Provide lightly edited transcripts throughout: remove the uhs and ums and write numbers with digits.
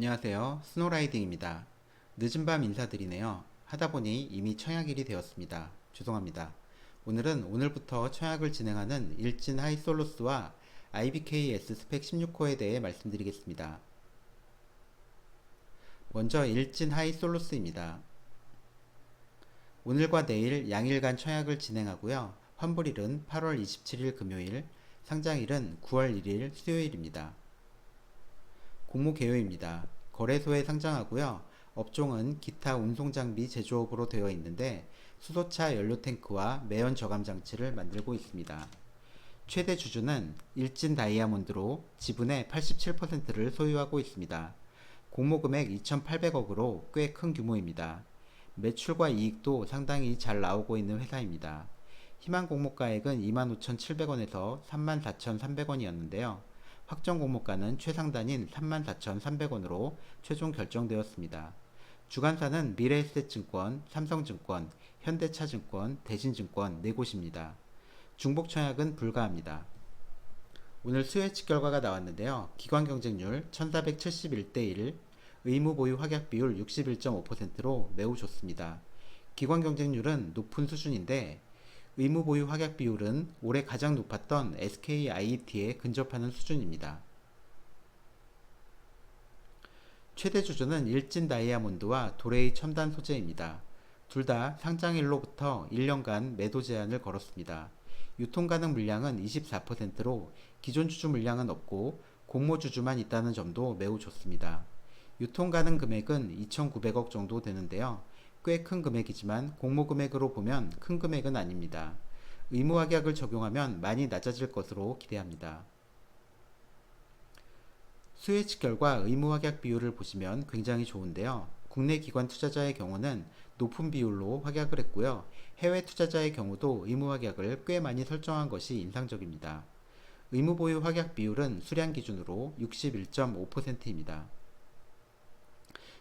안녕하세요. 스노라이딩입니다. 늦은 밤 인사드리네요. 하다보니 이미 청약일이 되었습니다. 죄송합니다. 오늘은 오늘부터 청약을 진행하는 일진 하이솔로스와 IBKS 스펙 16호에 대해 말씀드리겠습니다. 먼저 일진 하이솔로스입니다. 오늘과 내일 양일간 청약을 진행하고요. 환불일은 8월 27일 금요일, 상장일은 9월 1일 수요일입니다. 공모 개요입니다. 거래소에 상장하고요. 업종은 기타 운송장비 제조업으로 되어 있는데 수소차 연료탱크와 매연 저감 장치를 만들고 있습니다. 최대 주주는 일진 다이아몬드로 지분의 87%를 소유하고 있습니다. 공모 금액 2,800억으로 꽤 큰 규모입니다. 매출과 이익도 상당히 잘 나오고 있는 회사입니다. 희망 공모가액은 25,700원에서 34,300원이었는데요. 확정 공모가는 최상단인 34,300원으로 최종 결정되었습니다. 주관사는 미래에셋증권, 삼성증권, 현대차증권, 대신증권 4곳입니다. 중복 청약은 불가합니다. 오늘 수혜측 결과가 나왔는데요. 기관 경쟁률 1471대 1, 의무 보유 확약 비율 61.5%로 매우 좋습니다. 기관 경쟁률은 높은 수준인데 의무 보유 확약 비율은 올해 가장 높았던 SKIET에 근접하는 수준입니다. 최대 주주는 일진 다이아몬드와 도레이 첨단 소재입니다. 둘 다 상장일로부터 1년간 매도 제한을 걸었습니다. 유통 가능 물량은 24%로 기존 주주 물량은 없고 공모 주주만 있다는 점도 매우 좋습니다. 유통 가능 금액은 2,900억 정도 되는데요. 꽤 큰 금액이지만 공모 금액으로 보면 큰 금액은 아닙니다. 의무 확약을 적용하면 많이 낮아질 것으로 기대합니다. 수혜측 결과 의무 확약 비율을 보시면 굉장히 좋은데요. 국내 기관 투자자의 경우는 높은 비율로 확약을 했고요. 해외 투자자의 경우도 의무 확약을 꽤 많이 설정한 것이 인상적입니다. 의무 보유 확약 비율은 수량 기준으로 61.5%입니다.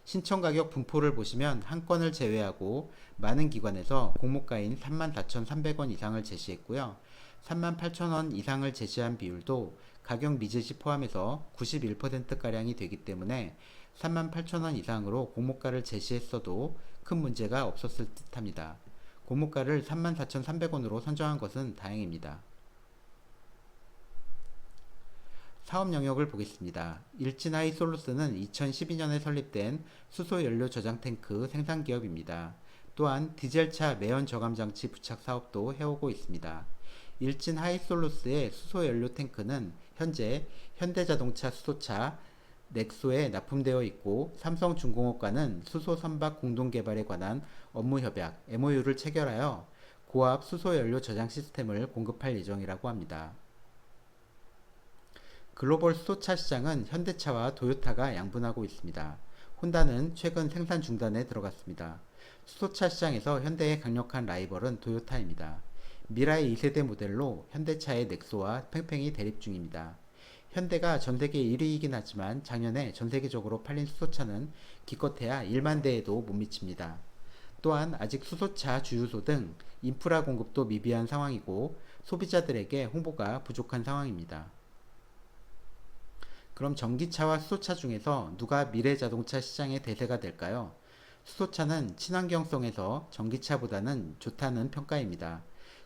신청 가격 분포를 보시면 한 건을 제외하고 많은 기관에서 공모가인 34,300원 이상을 제시했고요. 38,000원 이상을 제시한 비율도 가격 미제시 포함해서 91%가량이 되기 때문에 38,000원 이상으로 공모가를 제시했어도 큰 문제가 없었을 듯합니다. 공모가를 34,300원으로 선정한 것은 다행입니다. 사업 영역을 보겠습니다. 일진하이솔루스는 2012년에 설립된 수소연료 저장 탱크 생산 기업입니다. 또한 디젤차 매연 저감 장치 부착 사업도 해오고 있습니다. 일진하이솔루스의 수소연료 탱크는 현재 현대자동차 수소차 넥소에 납품되어 있고 삼성중공업과는 수소 선박 공동 개발에 관한 업무 협약 MOU를 체결하여 고압 수소연료 저장 시스템을 공급할 예정이라고 합니다. 글로벌 수소차 시장은 현대차와 도요타가 양분하고 있습니다. 혼다는 최근 생산 중단에 들어갔습니다. 수소차 시장에서 현대의 강력한 라이벌은 도요타입니다. 미라의 2세대 모델로 현대차의 넥소와 팽팽히 대립 중입니다. 현대가 전세계 1위이긴 하지만 작년에 전세계적으로 팔린 수소차는 기껏해야 1만 대에도 못 미칩니다. 또한 아직 수소차 주유소 등 인프라 공급도 미비한 상황이고 소비자들에게 홍보가 부족한 상황입니다. 그럼 전기차와 수소차 중에서 누가 미래 자동차 시장의 대세가 될까요? 수소차는 친환경성에서 전기차보다는 좋다는 평가입니다.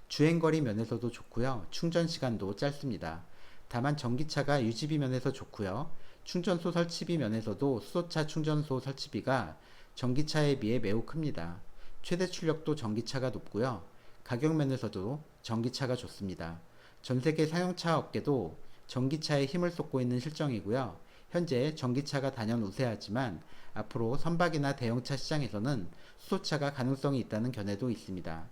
주행거리 면에서도 좋고요. 충전 시간도 짧습니다. 다만 전기차가 유지비 면에서 좋고요. 충전소 설치비 면에서도 수소차 충전소 설치비가 전기차에 비해 매우 큽니다. 최대 출력도 전기차가 높고요. 가격 면에서도 전기차가 좋습니다. 전 세계 사용차 업계도 전기차에 힘을 쏟고 있는 실정이고요. 현재 전기차가 단연 우세하지만 앞으로 선박이나 대형차 시장에서는 수소차가 가능성이 있다는 견해도 있습니다.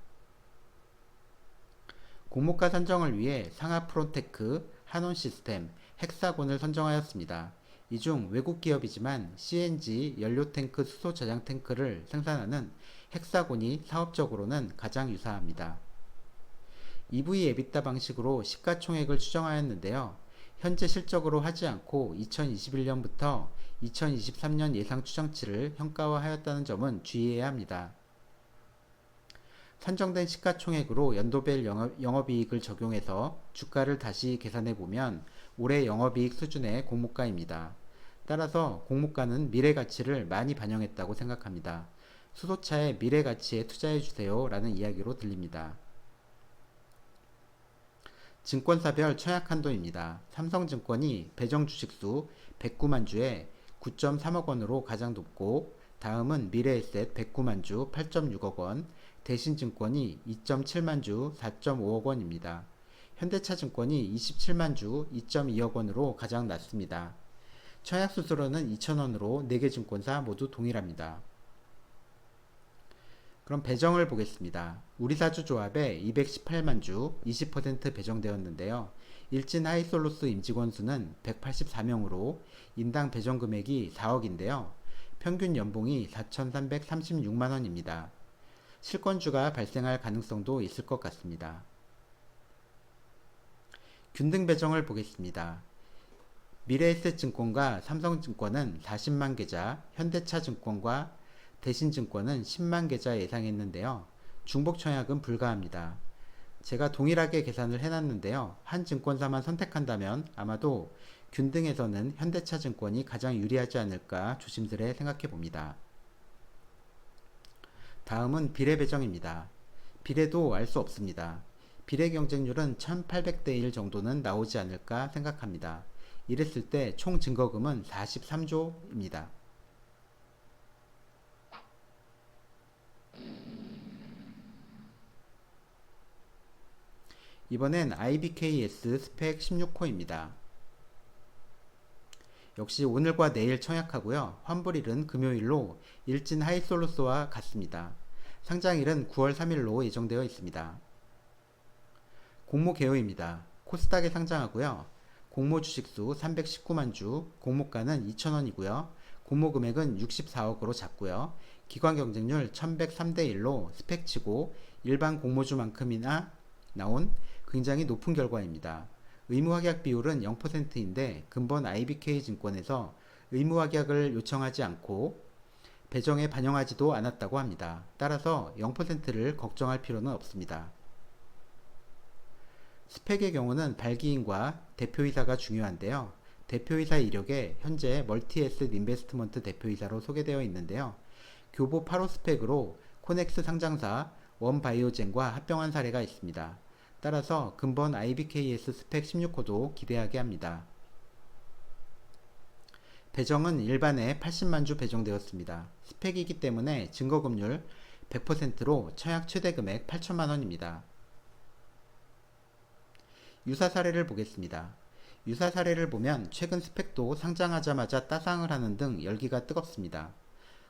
공모가 선정을 위해 상하 프론테크, 한온 시스템, 헥사곤을 선정하였습니다. 이 중 외국 기업이지만 CNG 연료탱크 수소 저장 탱크를 생산하는 헥사곤이 사업적으로는 가장 유사합니다. EV 에비타 방식으로 시가총액을 추정하였는데요. 현재 실적으로 하지 않고 2021년부터 2023년 예상 추정치를 현가화하였다는 점은 주의해야 합니다. 산정된 시가총액으로 연도별 영업이익을 적용해서 주가를 다시 계산해보면 올해 영업이익 수준의 공모가입니다. 따라서 공모가는 미래 가치를 많이 반영했다고 생각합니다. 수소차의 미래 가치에 투자해주세요 라는 이야기로 들립니다. 증권사별 청약 한도입니다. 삼성증권이 배정 주식수 109만 주에 9.3억 원으로 가장 높고, 다음은 미래에셋 109만 주 8.6억 원, 대신증권이 2.7만 주 4.5억 원입니다. 현대차증권이 27만 주 2.2억 원으로 가장 낮습니다. 청약 수수료는 2,000원으로 4개 증권사 모두 동일합니다. 그럼 배정을 보겠습니다. 우리사주조합에 218만 주 20% 배정되었는데요. 일진 하이솔루스 임직원 수는 184명으로 인당 배정 금액이 4억인데요. 평균 연봉이 4,336만 원입니다. 실권주가 발생할 가능성도 있을 것 같습니다. 균등 배정을 보겠습니다. 미래에셋증권과 삼성증권은 40만 계좌, 현대차증권과 대신증권은 10만 계좌 예상했는데요. 중복 청약은 불가합니다. 제가 동일하게 계산을 해놨는데요. 한 증권사만 선택한다면 아마도 균등에서는 현대차증권이 가장 유리하지 않을까 조심스레 생각해 봅니다. 다음은 비례 배정입니다. 비례도 알 수 없습니다. 비례 경쟁률은 1800대 1 정도는 나오지 않을까 생각합니다. 이랬을 때 총 증거금은 43조입니다. 이번엔 IBKS 스펙 16호입니다. 역시 오늘과 내일 청약하고요. 환불일은 금요일로 일진 하이솔루스와 같습니다. 상장일은 9월 3일로 예정되어 있습니다. 공모 개요입니다. 코스닥에 상장하고요. 공모 주식수 319만 주, 공모가는 2,000원이고요. 공모 금액은 64억으로 잡고요. 기관 경쟁률 1103대 1로 스펙치고 일반 공모주만큼이나 나온 굉장히 높은 결과입니다. 의무확약 비율은 0%인데 근본 IBK증권에서 의무확약을 요청하지 않고 배정에 반영하지도 않았다고 합니다. 따라서 0%를 걱정할 필요는 없습니다. 스펙의 경우는 발기인과 대표이사가 중요한데요. 대표이사 이력에 현재 멀티에셋 인베스트먼트 대표이사로 소개되어 있는데요. 교보 8호 스펙으로 코넥스 상장사 원바이오젠과 합병한 사례가 있습니다. 따라서 근본 IBKS 스펙 16호도 기대하게 합니다. 배정은 일반에 80만 주 배정되었습니다. 스펙이기 때문에 증거금률 100%로 청약 최대 금액 8천만 원입니다. 유사 사례를 보겠습니다. 유사 사례를 보면 최근 스펙도 상장하자마자 따상을 하는 등 열기가 뜨겁습니다.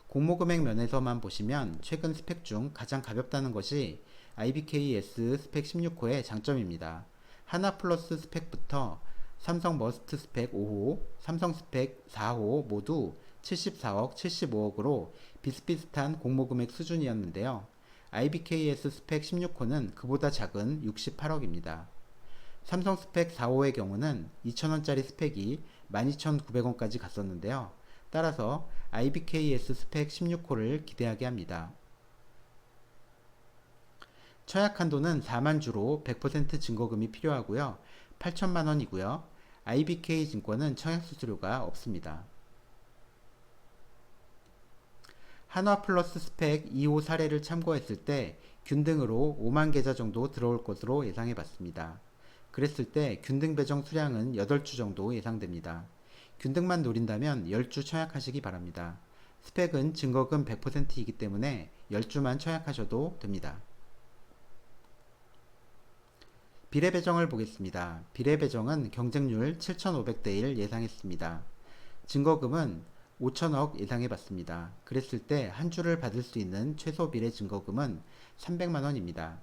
공모금액 면에서만 보시면 최근 스펙 중 가장 가볍다는 것이 IBKS 스펙 16호의 장점입니다. 하나플러스 스펙부터 삼성 머스트 스펙 5호, 삼성 스펙 4호 모두 74억, 75억으로 비슷비슷한 공모금액 수준이었는데요. IBKS 스펙 16호는 그보다 작은 68억입니다. 삼성 스펙 4호의 경우는 2,000원짜리 스펙이 12,900원까지 갔었는데요. 따라서 IBKS 스펙 16호를 기대하게 합니다. 청약 한도는 4만 주로 100% 증거금이 필요하고요. 8천만 원이고요. IBK 증권은 청약 수수료가 없습니다. 한화플러스 스펙 2호 사례를 참고했을 때 균등으로 5만 계좌 정도 들어올 것으로 예상해 봤습니다. 그랬을 때 균등 배정 수량은 8주 정도 예상됩니다. 균등만 노린다면 10주 청약하시기 바랍니다. 스펙은 증거금 100%이기 때문에 10주만 청약하셔도 됩니다. 비례 배정을 보겠습니다. 비례 배정은 경쟁률 7,500대 1 예상했습니다. 증거금은 5천억 예상해 봤습니다. 그랬을 때 한 주를 받을 수 있는 최소 비례 증거금은 300만 원입니다.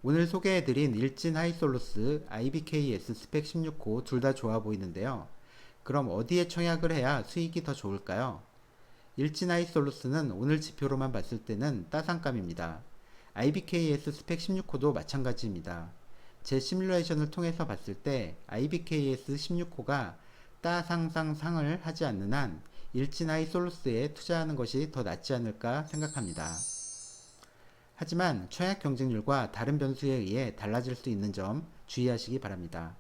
오늘 소개해드린 일진 하이솔루스, IBKS 스펙 16호 둘 다 좋아 보이는데요. 그럼 어디에 청약을 해야 수익이 더 좋을까요? 일진 하이솔루스는 오늘 지표로만 봤을 때는 따상감입니다. IBKS 스펙 16호도 마찬가지입니다. 제 시뮬레이션을 통해서 봤을 때 IBKS 16호가 따상상상을 하지 않는 한 일진 하이솔루스에 투자하는 것이 더 낫지 않을까 생각합니다. 하지만 청약 경쟁률과 다른 변수에 의해 달라질 수 있는 점 주의하시기 바랍니다.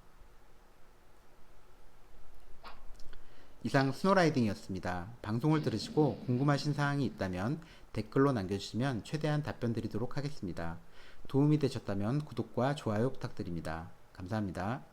이상 스노라이딩이었습니다. 방송을 들으시고 궁금하신 사항이 있다면 댓글로 남겨주시면 최대한 답변 드리도록 하겠습니다. 도움이 되셨다면 구독과 좋아요 부탁드립니다. 감사합니다.